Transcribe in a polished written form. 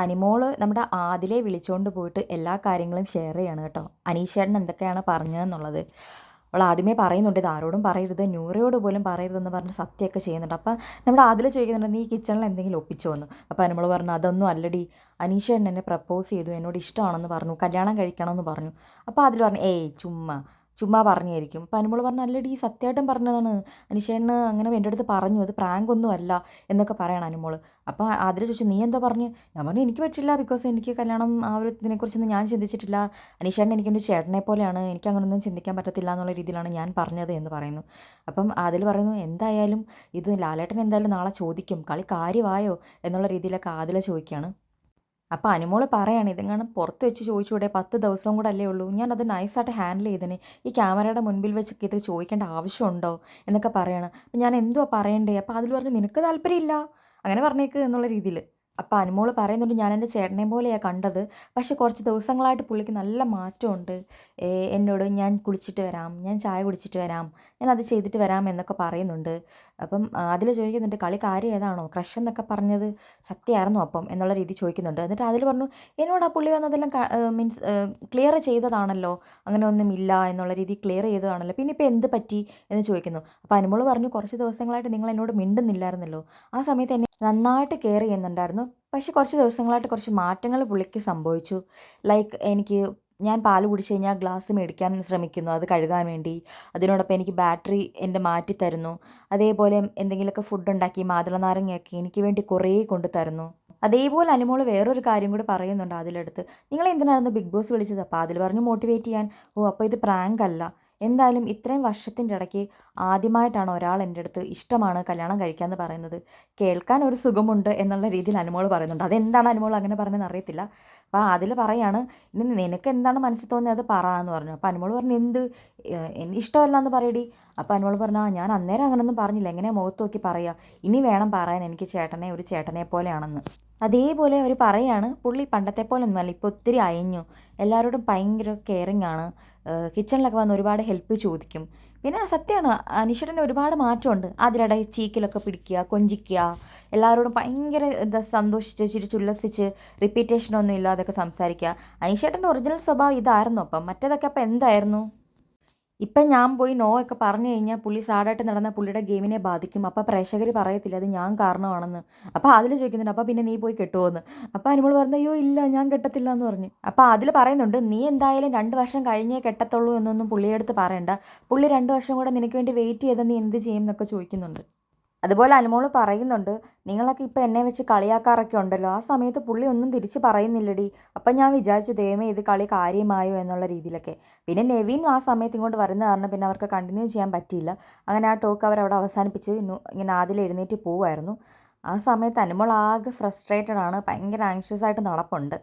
അനിമോള് നമ്മുടെ ആദിലെ വിളിച്ചുകൊണ്ട് പോയിട്ട് എല്ലാ കാര്യങ്ങളും ഷെയർ ചെയ്യാണ് കേട്ടോ. അനീഷേട്ടൻ എന്തൊക്കെയാണ് പറഞ്ഞതെന്നുള്ളത് അവൾ ആദ്യമേ പറയുന്നുണ്ട്, ഇത് ആരോടും പറയരുത്, നൂറയോട് പോലും പറയരുതെന്ന് പറഞ്ഞ് സത്യമൊക്കെ ചെയ്യുന്നുണ്ട്. അപ്പം നമ്മുടെ ആദില ചോദിക്കുന്നുണ്ട്, നീ കിച്ചണിൽ എന്തെങ്കിലും ഒപ്പിച്ചോ എന്ന്. അപ്പോൾ അനിമോൾ പറഞ്ഞു, അതൊന്നും അല്ലടി, അനീഷേട്ടൻ എന്നെ പ്രപ്പോസ് ചെയ്തു, എന്നോട് ഇഷ്ടമാണെന്ന് പറഞ്ഞു, കല്യാണം കഴിക്കണമെന്ന് പറഞ്ഞു. അപ്പോൾ അതിൽ പറഞ്ഞു, ഏയ് ചുമ്മാ ചുമ്മാ പറഞ്ഞായിരിക്കും. അപ്പോൾ അനുമോൾ പറഞ്ഞു, അല്ലടി സത്യമായിട്ടും പറഞ്ഞതാണ്, അനീഷേട്ടന് അങ്ങനെ എൻ്റെ അടുത്ത് പറഞ്ഞു, അത് പ്രാങ്ക് ഒന്നും അല്ല എന്നൊക്കെ പറയണം അനുമോൾ. അപ്പോൾ അതിൽ ചോദിച്ചു, നീ എന്താ പറഞ്ഞു? ഞാൻ പറഞ്ഞു, എനിക്ക് പറ്റില്ല, ബിക്കോസ് എനിക്ക് കല്യാണം ആ ഒരു ഇതിനെക്കുറിച്ചൊന്നും ഞാൻ ചിന്തിച്ചിട്ടില്ല, അനീഷേട്ടൻ എനിക്കൊരു ചേട്ടനെ പോലെയാണ്, എനിക്ക് അങ്ങനെയൊന്നും ചിന്തിക്കാൻ പറ്റത്തില്ല എന്നുള്ള രീതിയിലാണ് ഞാൻ പറഞ്ഞത് എന്ന് പറയുന്നു. അപ്പം അതിൽ പറയുന്നു, എന്തായാലും ഇത് ലാലേട്ടൻ എന്തായാലും നാളെ ചോദിക്കും, കളി കാര്യമായോ എന്നുള്ള രീതിയിലൊക്കെ ആദില ചോദിക്കുകയാണ്. അപ്പോൾ അനുമോള് പറയാണ്, ഇതെങ്ങാനും പുറത്ത് വെച്ച് ചോദിച്ചുകൂടെ, 10 ദിവസവും കൂടെ അല്ലേ ഉള്ളൂ, ഞാനത് നൈസായിട്ട് ഹാൻഡിൽ ചെയ്തേനെ, ഈ ക്യാമറയുടെ മുൻപിൽ വെച്ചൊക്കെ ഇത് ചോദിക്കേണ്ട ആവശ്യമുണ്ടോ എന്നൊക്കെ പറയാണ്. അപ്പം ഞാൻ എന്തുവാ പറയണ്ടേ? അപ്പോൾ അതിൽ പറഞ്ഞു, നിനക്ക് താല്പര്യമില്ല അങ്ങനെ പറഞ്ഞേക്ക് എന്നുള്ള രീതിയിൽ. അപ്പോൾ അനുമോള് പറയുന്നുണ്ട്, ഞാൻ എൻ്റെ ചേട്ടനെ പോലെയാണ് കണ്ടത്, പക്ഷേ കുറച്ച് ദിവസങ്ങളായിട്ട് പുള്ളിക്ക് നല്ല മാറ്റമുണ്ട്, എന്നോട് ഞാൻ കുളിച്ചിട്ട് വരാം, ഞാൻ ചായ കുടിച്ചിട്ട് വരാം, ഞാൻ അത് ചെയ്തിട്ട് വരാം എന്നൊക്കെ പറയുന്നുണ്ട്. അപ്പം അതിൽ ചോദിക്കുന്നുണ്ട്, കളി കാര്യം ഏതാണോ, ക്രഷ് എന്നൊക്കെ പറഞ്ഞത് സത്യമായിരുന്നു അപ്പം എന്നുള്ള രീതി ചോദിക്കുന്നുണ്ട്. എന്നിട്ട് അതിൽ പറഞ്ഞു, എന്നോട് ആ പുള്ളി വന്നതെല്ലാം മീൻസ് ക്ലിയർ ചെയ്തതാണല്ലോ, അങ്ങനെ ഒന്നുമില്ല എന്നുള്ള രീതി ക്ലിയർ ചെയ്തതാണല്ലോ, പിന്നെ ഇപ്പോൾ എന്ത് പറ്റി എന്ന് ചോദിക്കുന്നു. അപ്പോൾ അനുമോള് പറഞ്ഞു, കുറച്ച് ദിവസങ്ങളായിട്ട് നിങ്ങൾ എന്നോട് മിണ്ടുന്നില്ലായിരുന്നല്ലോ, ആ സമയത്ത് എന്നെ നന്നായിട്ട് കെയർ ചെയ്യുന്നുണ്ടായിരുന്നു, പക്ഷേ കുറച്ച് ദിവസങ്ങളായിട്ട് കുറച്ച് മാറ്റങ്ങൾ പുള്ളിക്ക് സംഭവിച്ചു. ലൈക്ക് ഞാൻ പാല് കുടിച്ച് കഴിഞ്ഞാൽ ഗ്ലാസ് മേടിക്കാൻ ശ്രമിക്കുന്നു, അത് കഴുകാൻ വേണ്ടി, അതിനോടൊപ്പം എനിക്ക് ബാറ്ററി എൻ്റെ മാറ്റി തരുന്നു, അതേപോലെ എന്തെങ്കിലുമൊക്കെ ഫുഡ് ഉണ്ടാക്കി മാതള നാരങ്ങയൊക്കെ എനിക്ക് വേണ്ടി കുറേ കൊണ്ട് തരുന്നു. അതേപോലെ അനുമോള് വേറൊരു കാര്യം കൂടി പറയുന്നുണ്ട് അതിലെടുത്ത്, നിങ്ങൾ എന്തിനായിരുന്നു ബിഗ് ബോസ് വിളിച്ചത്? അപ്പോൾ അതിൽ പറഞ്ഞു, മോട്ടിവേറ്റ് ചെയ്യാൻ. ഓ, അപ്പോൾ ഇത് പ്രാങ്ക് അല്ല. എന്തായാലും ഇത്രയും വർഷത്തിൻ്റെ ഇടയ്ക്ക് ആദ്യമായിട്ടാണ് ഒരാൾ എൻ്റെ അടുത്ത് ഇഷ്ടമാണ്, കല്യാണം കഴിക്കാമെന്ന് പറയുന്നത്, കേൾക്കാൻ ഒരു സുഖമുണ്ട് എന്നുള്ള രീതിയിൽ അനുമോൾ പറയുന്നുണ്ട്. അതെന്താണ് അനുമോൾ അങ്ങനെ പറഞ്ഞതെന്ന് അറിയത്തില്ല. അപ്പോൾ അതിൽ പറയാണ്, ഇനി നിനക്ക് എന്താണ് മനസ്സിൽ തോന്നിയത് അത് പറ എന്ന് പറഞ്ഞു. അപ്പോൾ അനുമോൾ പറഞ്ഞു, ഇഷ്ടമല്ല എന്ന് പറയടി. അപ്പോൾ അനുമോൾ പറഞ്ഞു, ഞാൻ അന്നേരം അങ്ങനെയൊന്നും പറഞ്ഞില്ല, എങ്ങനെയാണ് മുഖത്ത് നോക്കി പറയുക, ഇനി വേണം പറയാൻ എനിക്ക് ചേട്ടനെ ഒരു ചേട്ടനെ പോലെയാണെന്ന്. അതേപോലെ അവർ പറയാണ്, പുള്ളി പണ്ടത്തെ പോലെ ഒന്നുമല്ല, ഇപ്പോൾ ഒത്തിരി അയഞ്ഞു, എല്ലാവരോടും ഭയങ്കര കെയറിങ് ആണ്, കിച്ചണിലൊക്കെ വന്ന് ഒരുപാട് ഹെൽപ്പ് ചോദിക്കും. പിന്നെ സത്യമാണ്, അനീഷേട്ടൻ്റെ ഒരുപാട് മാറ്റമുണ്ട്, അതിനിടെ ചീക്കിലൊക്കെ പിടിക്കുക, കൊഞ്ചിക്കുക, എല്ലാവരോടും ഭയങ്കര സന്തോഷിച്ച് ചിരിച്ചുല്ലസിച്ച് റിപ്പീറ്റേഷനൊന്നും ഇല്ലാതൊക്കെ സംസാരിക്കുക. അനീഷേട്ടൻ്റെ ഒറിജിനൽ സ്വഭാവം ഇതായിരുന്നു. അപ്പം മറ്റേതൊക്കെ അപ്പം എന്തായിരുന്നു? ഇപ്പം ഞാൻ പോയി നോ ഒക്കെ പറഞ്ഞു കഴിഞ്ഞാൽ പുള്ളി സാഡായിട്ട് നടന്ന പുള്ളിയുടെ ഗെയിമിനെ ബാധിക്കും. അപ്പോൾ പ്രേക്ഷകർ പറയത്തില്ല അത് ഞാൻ കാരണമാണെന്ന്. അപ്പോൾ അതിൽ ചോദിക്കുന്നുണ്ട്, അപ്പോൾ പിന്നെ നീ പോയി കെട്ടുമോ എന്ന്. അപ്പോൾ അനുമോൾ പറഞ്ഞു, അയ്യോ ഇല്ല, ഞാൻ കെട്ടത്തില്ല എന്ന് പറഞ്ഞു. അപ്പോൾ അതിൽ പറയുന്നുണ്ട്, നീ എന്തായാലും 2 വർഷം കഴിഞ്ഞേ കെട്ടത്തുള്ളൂ എന്നൊന്നും പുള്ളിയുടെ അടുത്ത് പറയണ്ട, പുള്ളി 2 വർഷം കൂടെ നിനക്ക് വേണ്ടി വെയിറ്റ് ചെയ്താൽ നീ എന്ത് ചെയ്യും എന്നൊക്കെ ചോദിക്കുന്നുണ്ട്. അതുപോലെ അനുമോള് പറയുന്നുണ്ട്, നിങ്ങളൊക്കെ ഇപ്പോൾ എന്നെ വെച്ച് കളിയാക്കാറൊക്കെ ഉണ്ടല്ലോ, ആ സമയത്ത് പുള്ളി ഒന്നും തിരിച്ച് പറയുന്നില്ലടി, അപ്പം ഞാൻ വിചാരിച്ചു ദൈവമേ ഇത് കളി കാര്യമായോ എന്നുള്ള രീതിയിലൊക്കെ. പിന്നെ നെവിൻ ആ സമയത്ത് ഇങ്ങോട്ട് വരുന്ന കാരണം പിന്നെ അവർക്ക് കണ്ടിന്യൂ ചെയ്യാൻ പറ്റിയില്ല. അങ്ങനെ ആ ടോക്ക് അവരവിടെ അവസാനിപ്പിച്ച് ഇങ്ങനെ ആദ്യം എഴുന്നേറ്റ് പോവുമായിരുന്നു. ആ സമയത്ത് അനുമോൾ ആകെ ഫ്രസ്ട്രേറ്റഡ് ആണ്, ഭയങ്കര ആങ്ഷ്യസ് ആയിട്ട് നടപ്പുണ്ട്.